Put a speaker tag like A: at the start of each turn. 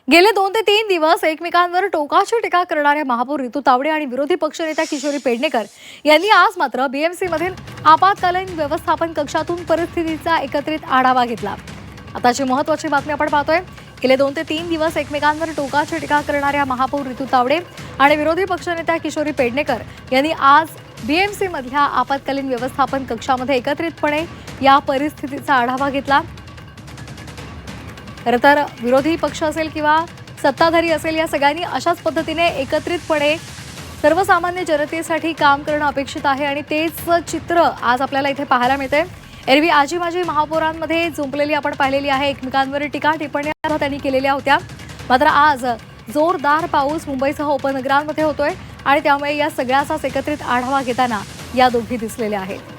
A: गेले 2 ते 3 दिवस एकमेकांवर टोकाची टीका करणाऱ्या महापौर रितू तावडे आणि विरोधी पक्षनेत्या किशोरी पेडणेकर यांनी आज मात्र बीएमसी मधील आपत्कालीन व्यवस्थापन कक्षातून परिस्थितीचा एकत्रित आढावा घेतला। आताची महत्त्वाची बातमी आपण पाहतोय। गेले 2 ते 3 दिवस एकमेकांवर टोकाची टीका करणाऱ्या महापौर रितू तावडे आणि विरोधी पक्षनेत्या किशोरी पेडणेकर यांनी आज बीएमसी मधल्या आपत्कालीन व्यवस्थापन कक्षामध्ये एकत्रितपणे या परिस्थितीचा आढावा घेतला। खरं तर विरोधी पक्ष असेल किंवा सत्ताधारी असेल या सगळ्यांनी अशाच पद्धतीने एकत्रितपणे सर्वसामान्य जनतेसाठी काम करणं अपेक्षित आहे आणि तेच चित्र आज आपल्याला इथे पाहायला मिळते। एरवी आजी माजी महापौरांमध्ये जुंपलेली आपण पाहिलेली आहे, एकमेकांवर टीका टिप्पण्या त्यांनी केलेल्या होत्या। मात्र आज जोरदार पाऊस मुंबईसह उपनगरांमध्ये होतोय आणि त्यामुळे या सगळ्याचाच एकत्रित आढावा घेताना या दोघी दिसलेल्या आहेत।